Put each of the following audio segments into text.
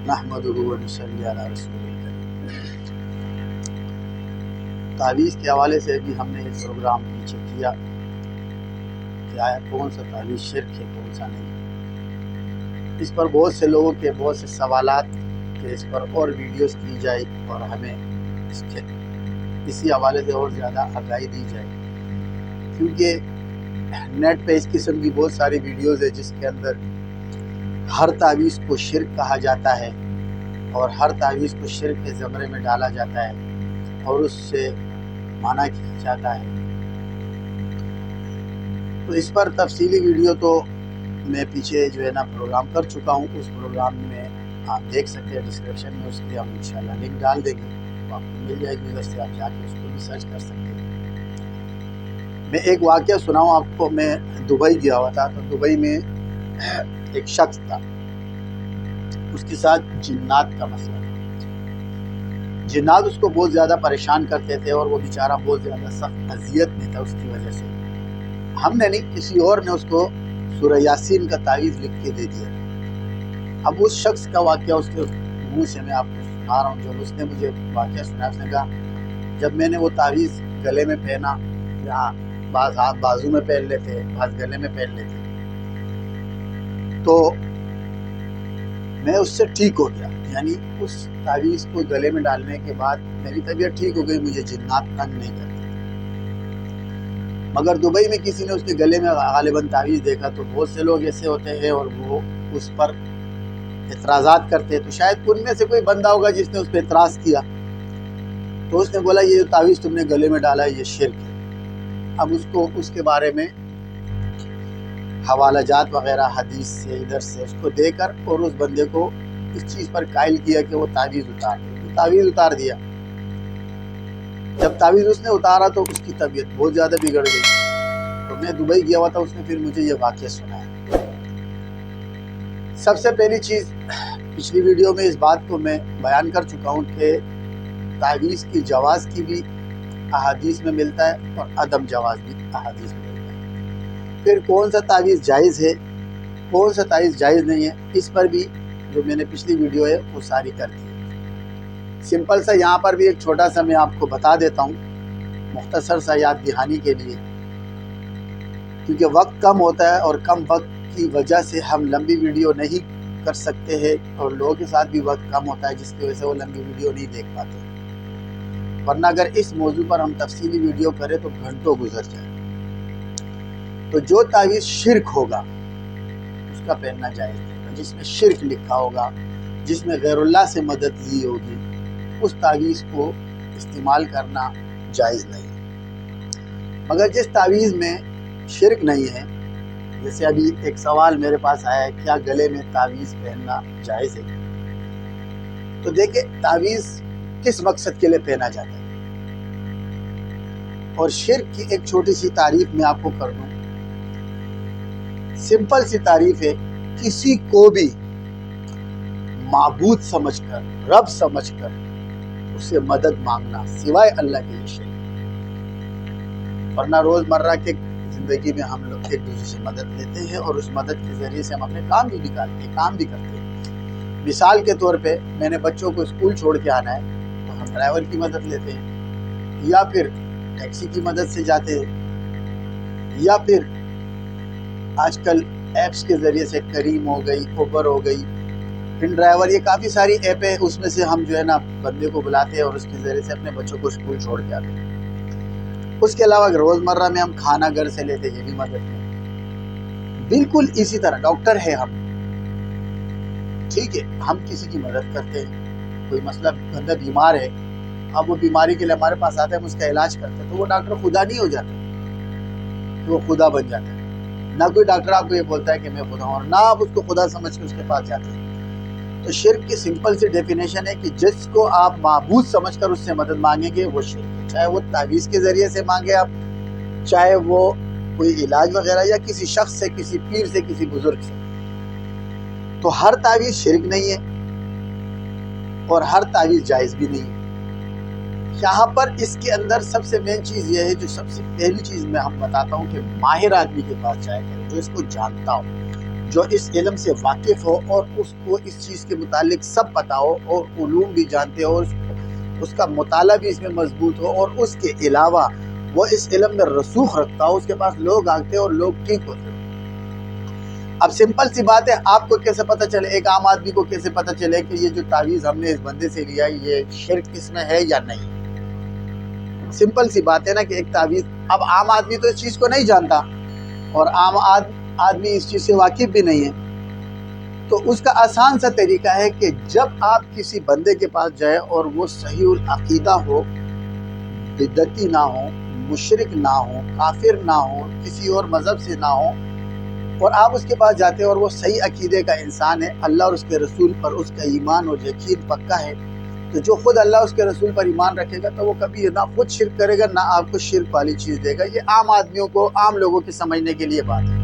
نحمدہ و نصلی علی رسول الکریم۔ تعویذ کے حوالے سے بھی ہم نے ایک پروگرام پیچھے کیا کہ آیا کون سا تعویذ شرک ہے کون سا نہیں۔ اس پر بہت سے لوگوں کے بہت سے سوالات کہ اس پر اور ویڈیوز کی جائے اور ہمیں اسی حوالے سے اور زیادہ آگاہی دی جائے، کیونکہ نیٹ پہ اس قسم کی بہت ساری ویڈیوز ہے جس کے اندر ہر تعویذ کو شرک کہا جاتا ہے اور ہر تعویذ کو شرک کے زمرے میں ڈالا جاتا ہے اور اس سے معنی کیا جاتا ہے۔ تو اس پر تفصیلی ویڈیو تو میں پیچھے جو ہے نا پروگرام کر چکا ہوں، اس پروگرام میں آپ دیکھ سکتے ہیں، ڈسکرپشن میں اس کی ہم انشاءاللہ لنک ڈال دیں گے، تو آپ کو مل جائے گی، ادھر سے آپ جا کے اس کو بھی سرچ کر سکتے ہیں۔ میں ایک واقعہ سناؤں آپ کو۔ میں دبئی گیا ہوا تھا، تو دبئی میں ایک شخص تھا، اس کے ساتھ جنات کا مسئلہ تھا۔ جنات اس کو بہت زیادہ پریشان کرتے تھے اور وہ بیچارہ بہت زیادہ سخت اذیت میں تھا اس کی وجہ سے۔ ہم نے نہیں، کسی اور نے اس کو سورہ یاسین کا تعویذ لکھ کے دے دیا۔ اب اس شخص کا واقعہ اس کے منہ سے میں آپ کو سنا رہا ہوں، جب اس نے مجھے واقعہ سنا، اس نے کہا جب میں نے وہ تعویذ گلے میں پہنا، یہاں بعض ہاتھ بازو میں پہن لیتے، بعض گلے میں پہن لیتے، تو میں اس سے ٹھیک ہو گیا۔ یعنی اس تعویذ کو گلے میں ڈالنے کے بعد میری طبیعت ٹھیک ہو گئی، مجھے جنات تنگ نہیں کرتے۔ مگر دبئی میں کسی نے اس کے گلے میں غالباً تعویذ دیکھا، تو بہت سے لوگ ایسے ہوتے ہیں اور وہ اس پر اعتراضات کرتے ہیں، تو شاید ان میں سے کوئی بندہ ہوگا جس نے اس پہ اعتراض کیا، تو اس نے بولا یہ جو تعویذ تم نے گلے میں ڈالا ہے یہ شرک ہے۔ اب اس کو اس کے بارے میں حوالہ جات وغیرہ حدیث سے ادھر سے اس کو دے کر اور اس بندے کو اس چیز پر قائل کیا کہ وہ تعویذ اتار دے۔ وہ تعویذ اتار دیا۔ جب تعویذ اس نے اتارا تو اس کی طبیعت بہت زیادہ بگڑ گئی۔ تو میں دبئی گیا ہوا تھا، اس نے پھر مجھے یہ واقعہ سنایا۔ سب سے پہلی چیز، پچھلی ویڈیو میں اس بات کو میں بیان کر چکا ہوں کہ تعویذ کی جواز کی بھی احادیث میں ملتا ہے اور عدم جواز بھی احادیث میں ملتا ہے۔ پھر کون سا تعویذ جائز ہے کون سا تعویذ جائز نہیں ہے، اس پر بھی جو میں نے پچھلی ویڈیو ہے وہ ساری کر دی ہے۔ سمپل سا یہاں پر بھی ایک چھوٹا سا میں آپ کو بتا دیتا ہوں، مختصر سا یاد دہانی کے لیے، کیونکہ وقت کم ہوتا ہے اور کم وقت کی وجہ سے ہم لمبی ویڈیو نہیں کر سکتے ہیں، اور لوگوں کے ساتھ بھی وقت کم ہوتا ہے جس کی وجہ سے وہ لمبی ویڈیو نہیں دیکھ پاتے، ورنہ اگر اس موضوع پر ہم تفصیلی ویڈیو کریں تو گھنٹوں گزر جائیں۔ تو جو تعویذ شرک ہوگا اس کا پہننا جائز نہیں، جس میں شرک لکھا ہوگا، جس میں غیر اللہ سے مدد لی ہوگی، اس تعویذ کو استعمال کرنا جائز نہیں۔ مگر جس تعویذ میں شرک نہیں ہے، جیسے ابھی ایک سوال میرے پاس آیا ہے کیا گلے میں تعویذ پہننا جائز ہے؟ تو دیکھیں تعویذ کس مقصد کے لیے پہنا جاتا ہے، اور شرک کی ایک چھوٹی سی تعریف میں آپ کو کر دوں۔ سمپل سی تعریف ہے، کسی کو بھی معبود سمجھ کر، رب سمجھ کر اس سے مدد مانگنا سوائے اللہ کے، یہ شرک۔ ورنہ روزمرہ کے زندگی میں ہم لوگ ایک دوسرے سے مدد لیتے ہیں اور اس مدد کے ذریعے سے ہم اپنے کام بھی نکالتے ہیں، کام بھی کرتے ہیں۔ مثال کے طور پہ میں نے بچوں کو اسکول چھوڑ کے آنا ہے تو ہم ڈرائیور کی مدد لیتے ہیں، یا پھر ٹیکسی کی مدد سے جاتے ہیں، یا پھر آج کل ایپس کے ذریعے سے کریم ہو گئی، اوبر ہو گئی، ان ڈرائیور، یہ کافی ساری ایپ ہے، اس میں سے ہم جو ہے نا بندے کو بلاتے ہیں اور اس کے ذریعے سے اپنے بچوں کو اسکول چھوڑ کے آتے ہیں۔ اس کے علاوہ اگر روزمرہ میں ہم کھانا گھر سے لیتے یہ بھی مدد ہے۔ بالکل اسی طرح ڈاکٹر ہے ہم، ٹھیک ہے، ہم کسی کی مدد کرتے ہیں، کوئی مسئلہ بندہ بیمار ہے، اب وہ بیماری کے لیے ہمارے پاس آتا ہے، ہم اس کا علاج کرتے ہیں، تو وہ ڈاکٹر خدا نہیں ہو جاتا کہ وہ خدا بن جاتا ہے۔ نہ کوئی ڈاکٹر آپ کو یہ بولتا ہے کہ میں خدا ہوں، اور نہ آپ اس کو خدا سمجھ کے اس کے پاس جاتے ہیں۔ تو شرک کی سمپل سی ڈیفینیشن ہے کہ جس کو آپ معبود سمجھ کر اس سے مدد مانگیں گے وہ شرک ہے، چاہے وہ تعویذ کے ذریعے سے مانگے آپ، چاہے وہ کوئی علاج وغیرہ، یا کسی شخص سے، کسی پیر سے، کسی بزرگ سے۔ تو ہر تعویذ شرک نہیں ہے اور ہر تعویذ جائز بھی نہیں ہے۔ یہاں پر اس کے اندر سب سے مین چیز یہ ہے، جو سب سے پہلی چیز میں ہم بتاتا ہوں کہ ماہر آدمی کے پاس جایا کرے، جو اس کو جانتا ہو۔ جو اس علم سے واقف ہو اور اس کو اس چیز کے متعلق سب پتہ ہو اور علوم بھی جانتے ہو، اس کا مطالعہ بھی اس میں مضبوط ہو، اور اس کے علاوہ وہ اس علم میں رسوخ رکھتا ہو، اس کے پاس لوگ آتے اور لوگ ٹھیک ہوتے ہیں۔ اب سمپل سی بات ہے، آپ کو کیسے پتہ چلے، ایک عام آدمی کو کیسے پتہ چلے کہ یہ جو تعویذ ہم نے اس بندے سے لیا یہ شرک اس میں ہے یا نہیں؟ سمپل سی بات ہے نا کہ ایک تعویذ، اب عام آدمی تو اس چیز کو نہیں جانتا اور عام آدمی اس چیز سے واقف بھی نہیں ہے، تو اس کا آسان سا طریقہ ہے کہ جب آپ کسی بندے کے پاس جائیں اور وہ صحیح العقیدہ ہو، بدعتی نہ ہو، مشرک نہ ہو، کافر نہ ہو، کسی اور مذہب سے نہ ہو، اور آپ اس کے پاس جاتے ہیں اور وہ صحیح عقیدے کا انسان ہے، اللہ اور اس کے رسول پر اس کا ایمان اور یقین پکا ہے، تو جو خود اللہ اس کے رسول پر ایمان رکھے گا تو وہ کبھی نہ خود شرک کرے گا نہ آپ کو شرک والی چیز دے گا۔ یہ عام آدمیوں کو، عام لوگوں کی سمجھنے کے لیے بات ہے۔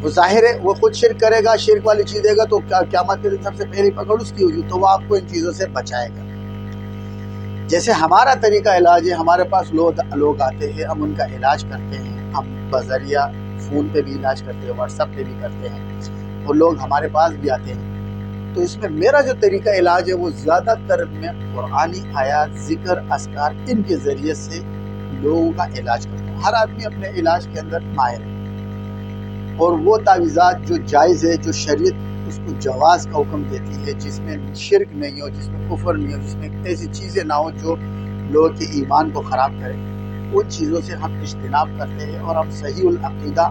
وہ ظاہر ہے وہ خود شرک کرے گا، شرک والی چیز دے گا تو قیامت کے دن سب سے پہلی پکڑ اس کی ہوگی، تو وہ آپ کو ان چیزوں سے بچائے گا۔ جیسے ہمارا طریقہ علاج ہے، ہمارے پاس لوگ آتے ہیں، ہم ان کا علاج کرتے ہیں، ہم بذریعہ فون پہ بھی علاج کرتے ہیں، واٹس ایپ پہ بھی کرتے ہیں، اور لوگ ہمارے پاس بھی آتے ہیں۔ تو اس میں میرا جو طریقہ علاج ہے وہ زیادہ تر میں قرآنی آیات، ذکر، اذکار، ان کے ذریعے سے لوگوں کا علاج کرتا ہوں۔ ہر آدمی اپنے علاج کے اندر ماہر ہے، اور وہ تعویذات جو جائز ہے، جو شریعت اس کو جواز کا حکم دیتی ہے، جس میں شرک نہیں ہو، جس میں کفر نہیں ہو، جس میں ایسی چیزیں نہ ہو جو لوگوں کے ایمان کو خراب کرے، ان چیزوں سے ہم اجتناب کرتے ہیں، اور ہم صحیح العقیدہ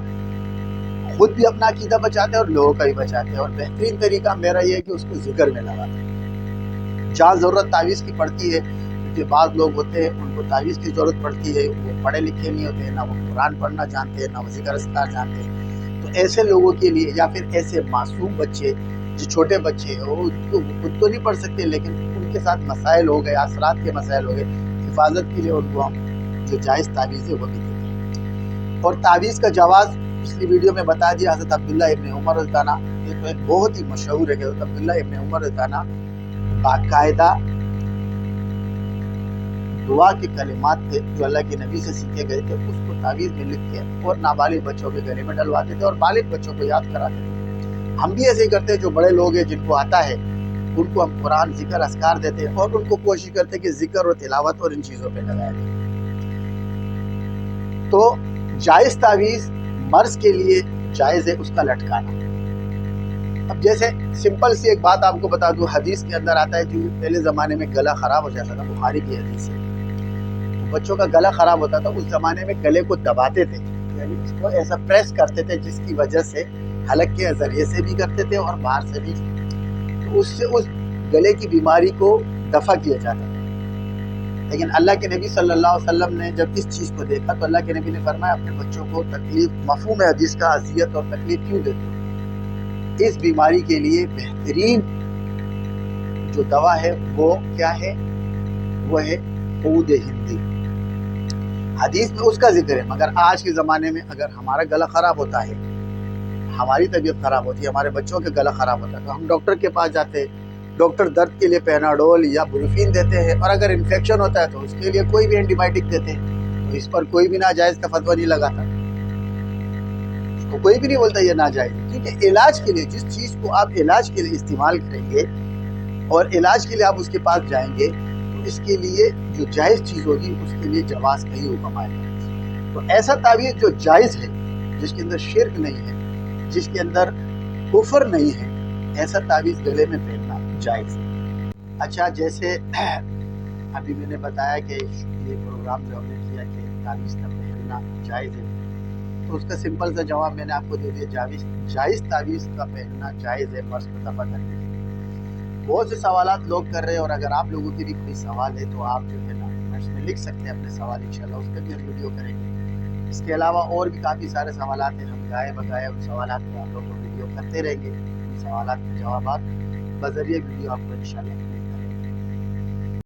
خود بھی اپنا عقیدہ بچاتے ہیں اور لوگوں کا بھی بچاتے ہیں۔ اور بہترین طریقہ میرا یہ ہے کہ اس کو ذکر میں لگاتے ہیں۔ جہاں ضرورت تعویذ کی پڑتی ہے، کیونکہ بعض لوگ ہوتے ہیں ان کو تعویذ کی ضرورت پڑتی ہے، وہ پڑھے لکھے نہیں ہوتے ہیں، نہ وہ قرآن پڑھنا جانتے ہیں، نہ وہ ذکر اذکار جانتے ہیں، تو ایسے لوگوں کے لیے، یا پھر ایسے معصوم بچے جو چھوٹے بچے ہیں، وہ خود تو نہیں پڑھ سکتے لیکن ان کے ساتھ مسائل ہو گئے، اثرات کے مسائل ہو گئے، حفاظت کے لیے ان کو ہم جو جائز تعویذ ہے وہ بھی دیتے ہیں۔ اور تعویذ کا جواز پچھلی ویڈیو میں بتا دیا، حضرت عبداللہ ابن عمر رضی اللہ عنہ، یہ تو ایک بہت ہی مشہور ہے کہ حضرت عبداللہ ابن عمر رضی اللہ عنہ باقاعدہ دعا کے کلمات تھے جو اللہ کے نبی سے سیکھے گئے تھے، اس کو تعویذ میں لکھ کے اور نابالغ بچوں کے گلے میں ڈلواتے تھے اور بالغ بچوں کو یاد کراتے تھے۔ ہم بھی ایسے ہی کرتے ہیں، جو بڑے لوگ ہیں جن کو آتا ہے ان کو ہم قرآن، ذکر، اذکار دیتے ہیں، اور ان کو کوشش کرتے ہیں کہ ذکر اور تلاوت اور ان چیزوں پہ لگایا جائے۔ تو جائز تعویذ مرض کے لیے جائز ہے اس کا لٹکانا۔ اب جیسے سمپل سی ایک بات آپ کو بتا دوں، حدیث کے اندر آتا ہے کہ پہلے زمانے میں گلا خراب ہو جاتا تھا، بخاری کی حدیث ہے، بچوں کا گلا خراب ہوتا تھا، اس زمانے میں گلے کو دباتے تھے، یعنی اس کو ایسا پریس کرتے تھے جس کی وجہ سے حلق کے ذریعے سے بھی کرتے تھے اور باہر سے بھی، تو اس سے اس گلے کی بیماری کو دفع کیا جاتا تھا۔ لیکن اللہ کے نبی صلی اللہ علیہ وسلم نے جب اس چیز کو دیکھا تو اللہ کے نبی نے فرمایا اپنے بچوں کو تکلیف، مفہوم حدیث کا اذیت اور تکلیف کیوں دیتے ہو؟ اس بیماری کے لیے بہترین جو دوا ہے وہ کیا ہے؟ وہ ہے عود ہندی۔ حدیث میں اس کا ذکر ہے، مگر آج کے زمانے میں اگر ہمارا گلا خراب ہوتا ہے، ہماری طبیعت خراب ہوتی ہے، ہمارے بچوں کا گلا خراب ہوتا ہے، تو ہم ڈاکٹر کے پاس جاتے ہیں، ڈاکٹر درد کے لیے پیناڈول یا بروفین دیتے ہیں، اور اگر انفیکشن ہوتا ہے تو اس کے لیے کوئی بھی اینٹی بائیوٹک دیتے ہیں، تو اس پر کوئی بھی ناجائز کا فتویٰ نہیں لگاتا، اس کو کوئی بھی نہیں بولتا یہ ناجائز ہے، کیونکہ علاج کے لیے جس چیز کو آپ علاج کے لیے استعمال کریں گے اور علاج کے لیے آپ اس کے پاس جائیں گے تو اس کے لیے جو جائز چیز ہوگی اس کے لیے جواز کا ہی حکم آئے گا۔ تو ایسا تعویذ جو جائز ہے، جس کے اندر شرک نہیں ہے، جس کے اندر کفر نہیں ہے، ایسا تعویذ گلے میں پہننا جائز ہے۔ اچھا، جیسے ابھی میں نے بتایا کہ یہ پروگرام جو ہم نے کیا کہ تعویذ کا پہننا جائز ہے، تو اس کا سمپل سا جواب میں نے آپ کو دے دیا، جائز تعویذ کا پہننا جائز ہے مرض کو دفع کرنے کے لیے۔ بہت سے سوالات لوگ کر رہے ہیں، اور اگر آپ لوگوں کے بھی کوئی سوال ہے تو آپ جو ہے نا کمنٹس میں لکھ سکتے ہیں اپنے سوال، انشاءاللہ اس پہ بھی ہم ویڈیو کریں گے۔ اس کے علاوہ اور بھی کافی سارے سوالات ہیں، ہم گائے بگائے ان سوالات پہ آپ لوگوں کو ویڈیو کرتے رہیں گے، ان سوالات کے جوابات بذریعہ ویڈیو آپ کو انشاءاللہ